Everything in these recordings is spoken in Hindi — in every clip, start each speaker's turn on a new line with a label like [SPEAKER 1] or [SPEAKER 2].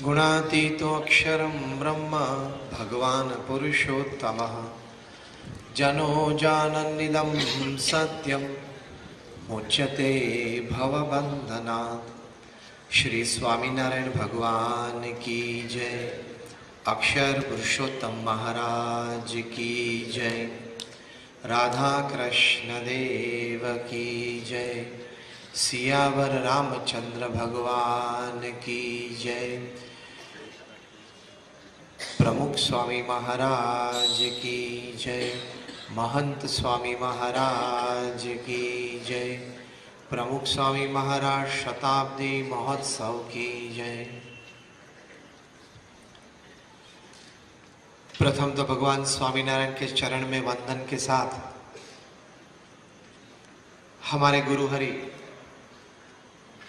[SPEAKER 1] गुणातीतोऽक्षरं ब्रह्म भगवान् पुरुषोत्तमः जनो जानन्निदं सत्यं मुच्यते भवबन्धनात्। श्री स्वामीनारायण भगवान की जय। अक्षर पुरुषोत्तम महाराज की जय। राधा कृष्ण देव की जय। सियावर रामचंद्र भगवान की जय। प्रमुख स्वामी महाराज की जय। महंत स्वामी महाराज की जय। प्रमुख स्वामी महाराज शताब्दी महोत्सव की जय। प्रथम तो भगवान स्वामीनारायण के चरण में वंदन के साथ हमारे गुरु हरि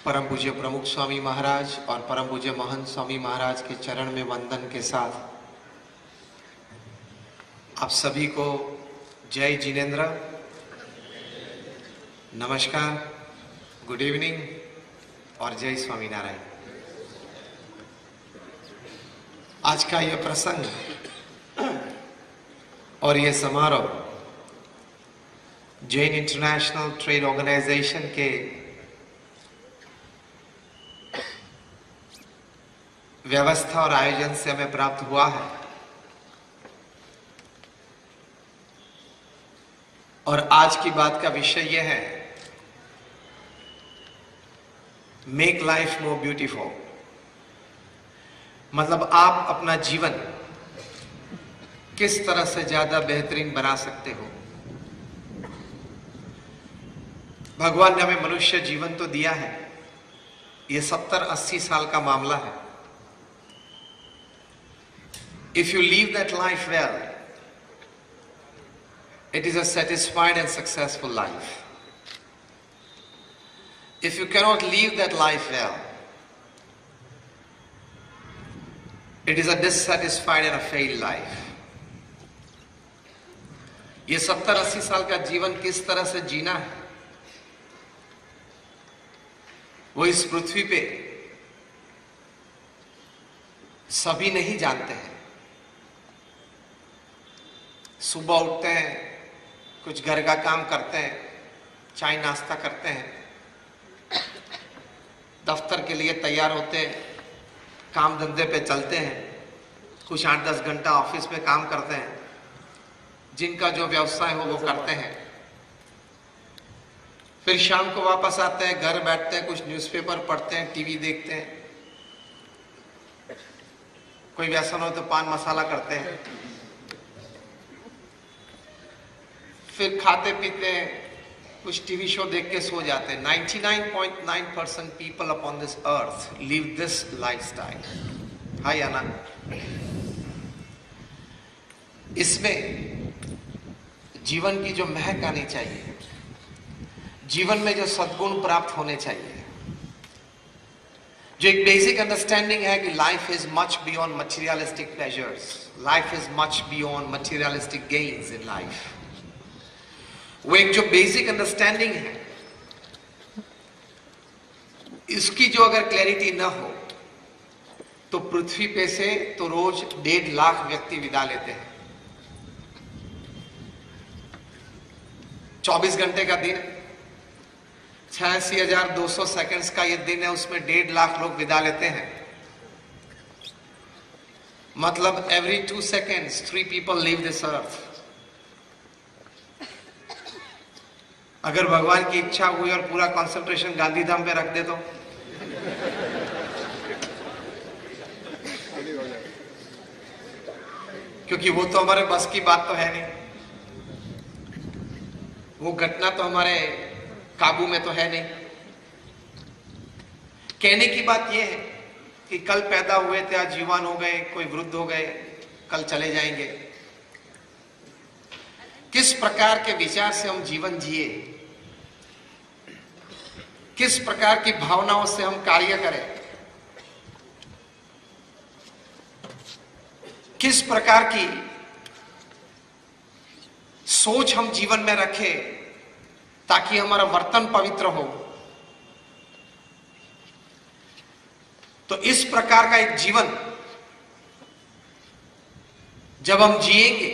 [SPEAKER 1] परम पूज्य प्रमुख स्वामी महाराज और परम पूज्य महंत स्वामी महाराज के चरण में वंदन के साथ आप सभी को जय जिनेन्द्र, नमस्कार, गुड इवनिंग और जय स्वामीनारायण। आज का यह प्रसंग और यह समारोह जैन इंटरनेशनल ट्रेड ऑर्गेनाइजेशन के व्यवस्था और आयोजन से हमें प्राप्त हुआ है और आज की बात का विषय यह है, मेक लाइफ मोर ब्यूटीफुल। मतलब आप अपना जीवन किस तरह से ज्यादा बेहतरीन बना सकते हो। भगवान ने हमें मनुष्य जीवन तो दिया है, ये 70-80 साल का मामला है। If you live that life well, it is a satisfied and successful life. If you cannot live that life well, it is a dissatisfied and a failed life. ये 70-80 साल का जीवन किस तरह से जीना है, वो इस पृथ्वी पे सभी नहीं जानते हैं। सुबह उठते हैं, कुछ घर का काम करते हैं, चाय नाश्ता करते हैं, दफ्तर के लिए तैयार होते हैं, काम धंधे पे चलते हैं, कुछ 8-10 घंटा ऑफिस में काम करते हैं, जिनका जो व्यवसाय हो वो करते हैं। फिर शाम को वापस आते हैं, घर बैठते हैं, कुछ न्यूज़पेपर पढ़ते हैं, टीवी देखते हैं, कोई व्यसन हो तो पान मसाला करते हैं, फिर खाते पीते हैं, कुछ टीवी शो देख के सो जाते हैं। 99.9% people upon this earth live this lifestyle. हाय आना, इसमें जीवन की जो महक आनी चाहिए, जीवन में जो सद्गुण प्राप्त होने चाहिए, जो एक बेसिक अंडरस्टैंडिंग है कि life is much beyond materialistic pleasures, life is much beyond materialistic gains in life, वो एक जो बेसिक अंडरस्टैंडिंग है, इसकी जो अगर क्लैरिटी ना हो तो पृथ्वी पे से तो रोज 1.5 लाख व्यक्ति विदा लेते हैं। 24 घंटे का दिन, 86,200 सेकंड्स का ये दिन है, उसमें 1.5 लाख लोग विदा लेते हैं। मतलब every 2 seconds 3 people leave this earth। अगर भगवान की इच्छा हुई और पूरा कंसंट्रेशन गांधीधाम पे रख दे तो क्योंकि वो तो हमारे बस की बात तो है नहीं, वो घटना तो हमारे काबू में तो है नहीं। कहने की बात यह है कि कल पैदा हुए थे, आज युवान हो गए, कोई वृद्ध हो गए, कल चले जाएंगे। किस प्रकार के विचार से हम जीवन जिए, किस प्रकार की भावनाओं से हम कार्य करें, किस प्रकार की सोच हम जीवन में रखें ताकि हमारा वर्तन पवित्र हो, तो इस प्रकार का एक जीवन जब हम जिएंगे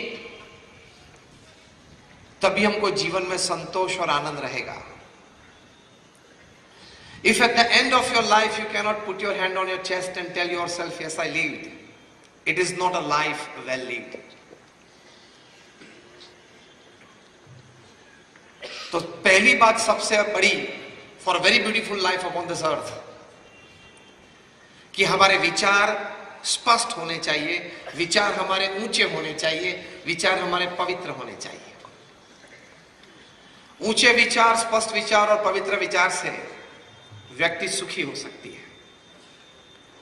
[SPEAKER 1] तभी हमको जीवन में संतोष और आनंद रहेगा। If at the end of your life you cannot put your hand on your chest and tell yourself, yes, I lived, it is not a life well lived. तो पहली बात सबसे बड़ी, for a very beautiful life upon this earth, कि हमारे विचार स्पष्ट होने चाहिए, विचार हमारे ऊंचे होने चाहिए, विचार हमारे पवित्र होने चाहिए। ऊंचे विचार, स्पष्ट विचार और पवित्र विचार से व्यक्ति सुखी हो सकती है।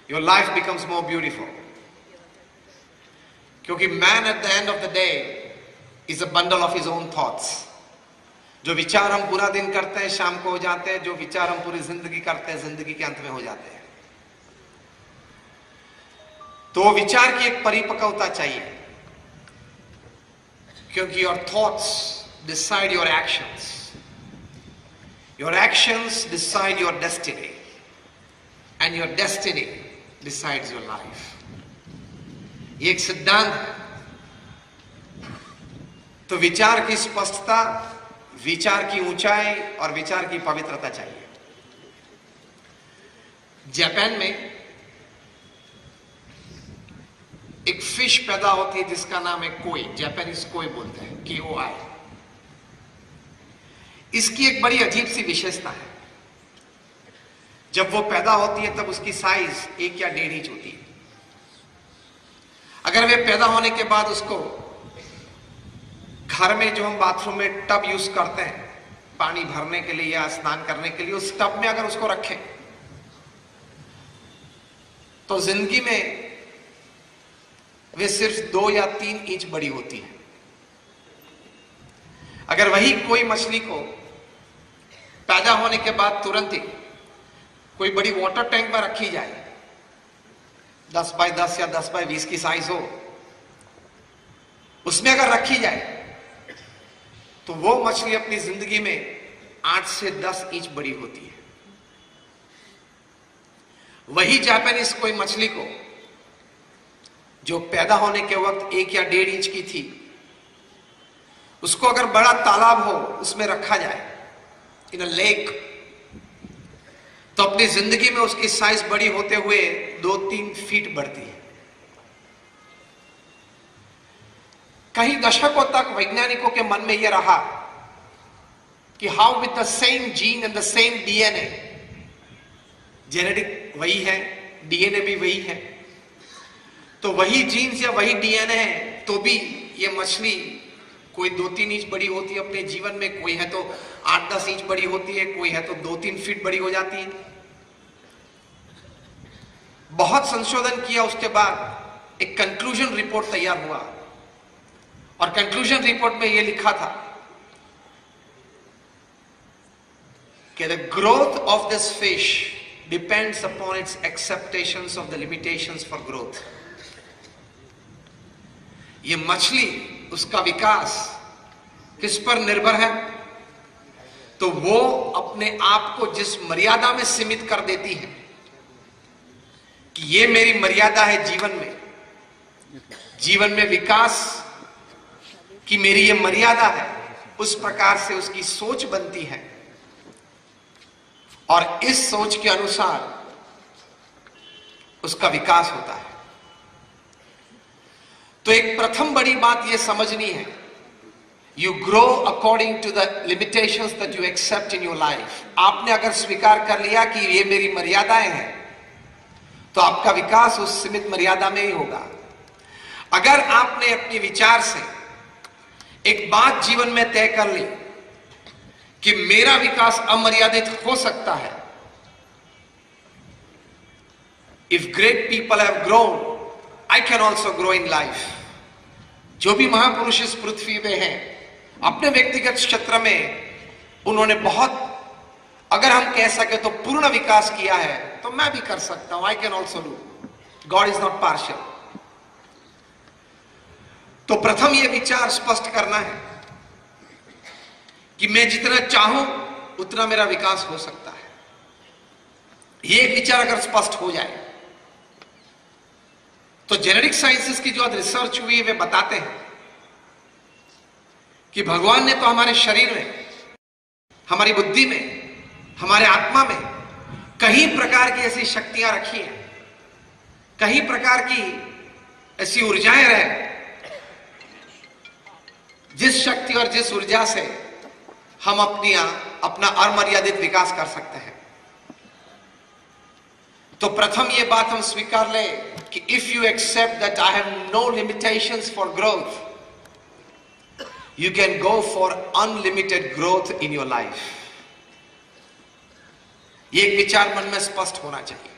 [SPEAKER 1] Your life becomes more beautiful. क्योंकि man at the end of the day is a bundle of his own thoughts. जो विचार हम पूरा दिन करते हैं शाम को हो जाते हैं, जो विचार हम पूरी जिंदगी करते हैं जिंदगी के अंत में हो जाते हैं। तो विचार की एक परिपक्वता चाहिए, क्योंकि your thoughts decide your actions. Your actions decide your destiny, and your destiny decides your life. ये एक सिद्धांत है। तो विचार की स्पष्टता, विचार की ऊंचाई और विचार की पवित्रता चाहिए। जापान में एक फिश पैदा होती है जिसका नाम है कोई, जापानीज कोई बोलते हैं, KOI। इसकी एक बड़ी अजीब सी विशेषता है। जब वो पैदा होती है तब उसकी साइज 1 या 1.5 इंच होती है। अगर वे पैदा होने के बाद उसको घर में जो हम बाथरूम में टब यूज करते हैं पानी भरने के लिए या स्नान करने के लिए, उस टब में अगर उसको रखें तो जिंदगी में वे सिर्फ 2 या 3 इंच बड़ी होती है। अगर वही कोई मछली को पैदा होने के बाद तुरंत ही कोई बड़ी वाटर टैंक में रखी जाए, 10 बाय 10 या 10 बाय 20 की साइज हो, उसमें अगर रखी जाए तो वो मछली अपनी जिंदगी में 8 से 10 इंच बड़ी होती है। वही जापानीज कोई मछली को जो पैदा होने के वक्त 1 या 1.5 इंच की थी, उसको अगर बड़ा तालाब हो उसमें रखा जाए, इन अ लेक, तो अपनी जिंदगी में उसकी साइज बड़ी होते हुए 2-3 फीट बढ़ती है। कई दशकों तक वैज्ञानिकों के मन में यह रहा कि how with the same gene and the same DNA, genetic वही है, DNA भी वही है, तो वही जीन्स या वही DNA है तो भी ये मछली कोई 2-3 इंच बड़ी होती है अपने जीवन में, कोई है तो 8-10 इंच बड़ी होती है, कोई है तो 2-3 फीट बड़ी हो जाती है। बहुत संशोधन किया उसके बाद एक कंक्लूजन रिपोर्ट तैयार हुआ, और कंक्लूजन रिपोर्ट में यह लिखा था कि the growth of this fish depends upon its expectations of the limitations for growth. ये मछली, उसका विकास किस पर निर्भर है? तो वो अपने आप को जिस मर्यादा में सीमित कर देती है कि ये मेरी मर्यादा है जीवन में विकास की मेरी ये मर्यादा है, उस प्रकार से उसकी सोच बनती है और इस सोच के अनुसार उसका विकास होता है। तो एक प्रथम बड़ी बात यह समझनी है, you grow according to the limitations that you accept in your life. आपने अगर स्वीकार कर लिया कि ये मेरी मर्यादाएं हैं तो आपका विकास उस सीमित मर्यादा में ही होगा। अगर आपने अपने विचार से एक बात जीवन में तय कर ली कि मेरा विकास अमर्यादित हो सकता है, if great people have grown I can also grow in life. जो भी महापुरुष इस पृथ्वी में हैं, अपने व्यक्तिगत क्षेत्र में उन्होंने बहुत, अगर हम कह सके तो पूर्ण विकास किया है, तो मैं भी कर सकता हूं। I can also do. God is not partial. तो प्रथम यह विचार स्पष्ट करना है कि मैं जितना चाहूं उतना मेरा विकास हो सकता है। यह विचार अगर स्पष्ट हो जाए तो जेनेटिक साइंसेस की जो आज रिसर्च हुई है वे बताते हैं कि भगवान ने तो हमारे शरीर में, हमारी बुद्धि में, हमारे आत्मा में कई प्रकार की ऐसी शक्तियां रखी हैं, कई प्रकार की ऐसी ऊर्जाएं रहे जिस शक्ति और जिस ऊर्जा से हम अपना अमर्यादित विकास कर सकते हैं। तो प्रथम ये बात हम स्वीकार ले कि if you accept that I have no limitations for growth, you can go for unlimited growth in your life. ये एक विचार मन में स्पष्ट होना चाहिए।